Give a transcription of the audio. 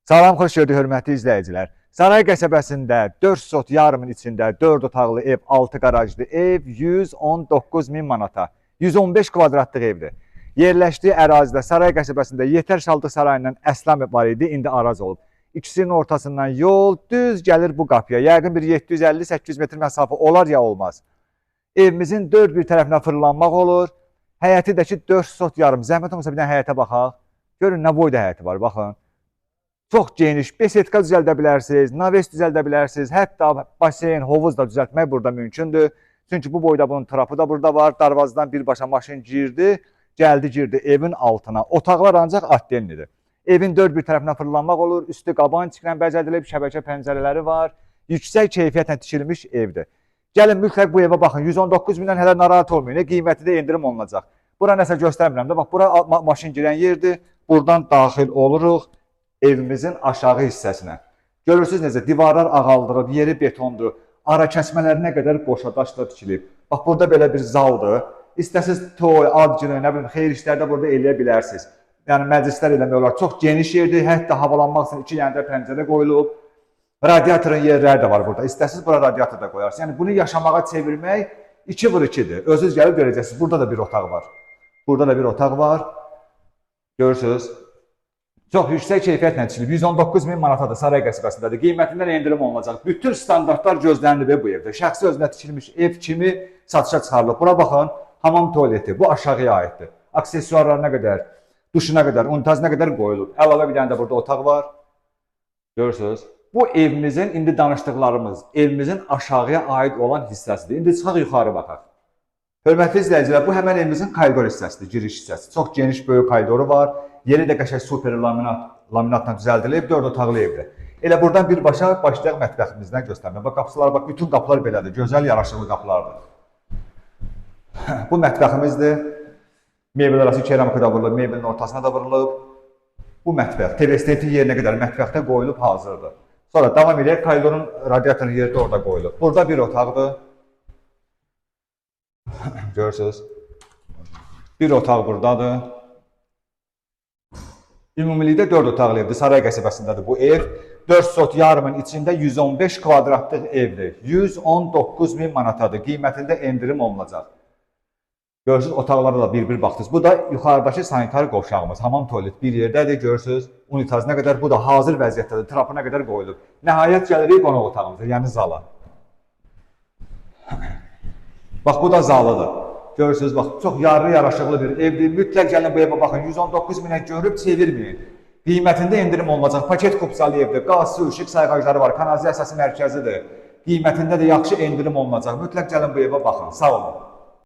Salam, xoş gördük hörmətli izləyicilər. Saray qəsəbəsində 4 sot yarımın içində 4 otaqlı ev, 6 qarajlı ev 119 min manata, 115 kvadratlıq evdir. Yerləşdiyi ərazidə Saray qəsəbəsində Yetər Şaldıq sarayından Əslam var idi, indi Araz olub. İkisinin ortasından yol düz gəlir bu qapıya. Yəqin bir 750-800 metr məsafə olar ya olmaz. Evimizin dörd bir tərəfinə fırlanmaq olur. Həyəti də ki 4 sot yarım. Zəhmət olmasa bir dənə həyətə baxaq. Görün nə boyda həyəti var, baxın. Çox geniş, besetka düzəldə bilərsiniz, naves düzəldə bilərsiniz, hətta basen, hovuz da düzəltmək burada mümkündür. Çünki bu boyda bunun trapı da burada var, darvazadan birbaşa maşın girdi, girdi evin altına. Otaqlar ancaq atdenlidir. Evin dörd bir tərəfinə fırlanmaq olur, üstü qaban çikrən bəzədilib, şəbəkə pəncərələri var, yüksək keyfiyyətlə tikilmiş evdir. Gəlin mütləq bu evə baxın, 119 mindən hələ narahat olmayın, qiyməti də endirim olunacaq. Bura nəsə göstərmirəm də, bax, bura maşın girən yerdir, buradan daxil oluruq evimizin aşağı hissəsinə. Görürsünüz necə, divarlar ağaldırıb, yeri betondur, ara kəsmələrinə qədər qoşa daşla tikilib. Bax, burada belə bir zaldır. İstəsiz toy, ad günü, nə bilim, xeyir işlərdə burada eləyə bilərsiniz. Yəni, məclislər eləmək olar. Çox geniş yerdir, hətta havalanmaq üçün 2 yəndə pəncərə qoyulub. Radiatorun yerləri də var burada. İstəsiz bura radiator da qoyarsınız. Yəni, bunu yaşamağa çevirmək 2x2'dir. Özünüz gəlib görəcəksiniz. Burada da bir otaq var. Burada da bir otaq var. Görürsünüz. Çox yüksək keyfiyyətlə tikilib. 119 min manatadır Saray qəsəbəsindədir. Qiymətindən endirim olunacaq. Bütün standartlar gözlənilib bu evdə. Şəxsi özünə tikilmiş ev kimi satışa çıxarılıb. Buna baxın, hamam tualeti. Bu aşağıya aiddir. Aksesuarlarına qədər, duşuna qədər, unitazına qədər qoyulub. Əlavə bir dənə də burada otaq var. Görürsünüz. Bu evimizin, indi danışdıqlarımız, evimizin aşağıya aid olan hissəsidir. İndi çıxaq yuxarı baxaq. Hörmətli izləyicilər, bu həmən evimizin koridor hissəsidir, giriş hissəsi. Çox geniş, böyük koridoru var. Yeri də qəşəng super laminatla düzəldilib, 4 otaqlı evdir. Elə buradan birbaşa başlayaq mətbəximizdən göstərmə. Bax, qapılar, bax, bütün qapılar belədir. Gözəl, yaraşıqlı qapılardır. Bu mətbəximizdir. Mebel arası keramika da vurulub, mebelin ortasına da vurulub. Bu mətbəx, TV-stetin yerinə qədər mətbəxdə qoyulub hazırdır. Sonra davam edək, koridorun radiatorun yeri də orada qoyulub. Burada bir otaqdır. Görürsünüz. Bir otaq buradadır. Ümumilikdə 4 otaqlı evdir. Saray qəsəbəsindədir bu ev. 4 sot yarımın içində 115 kvadratlıq evdir. 119 min manatadır. Qiymətində endirim olunacaq. Görürsünüz, otaqlara da bir-bir baxdınız. Bu da yuxarıdakı sanitar qovşağımız. Hamam tualet bir yerdədir. Görürsünüz, unitazına qədər bu da hazır vəziyyətdədir. Trapına qədər qoyulub. Nəhayət gəlirik qonaq otağımıza, yəni zala. Bax, bu da zalıdır. Görürsünüz, bax, çox yarı yaraşıqlı bir evdir. Mütləq gəlin bu evə baxın. 119 minə görüb çevirməyin. Qiymətində endirim olunacaq. Paket kupsalı evdir. Qaz, su, işıq sayğacları var. Kanalizasiyası mərkəzidir. Qiymətində də yaxşı endirim olunacaq. Mütləq gəlin bu evə baxın. Sağ olun.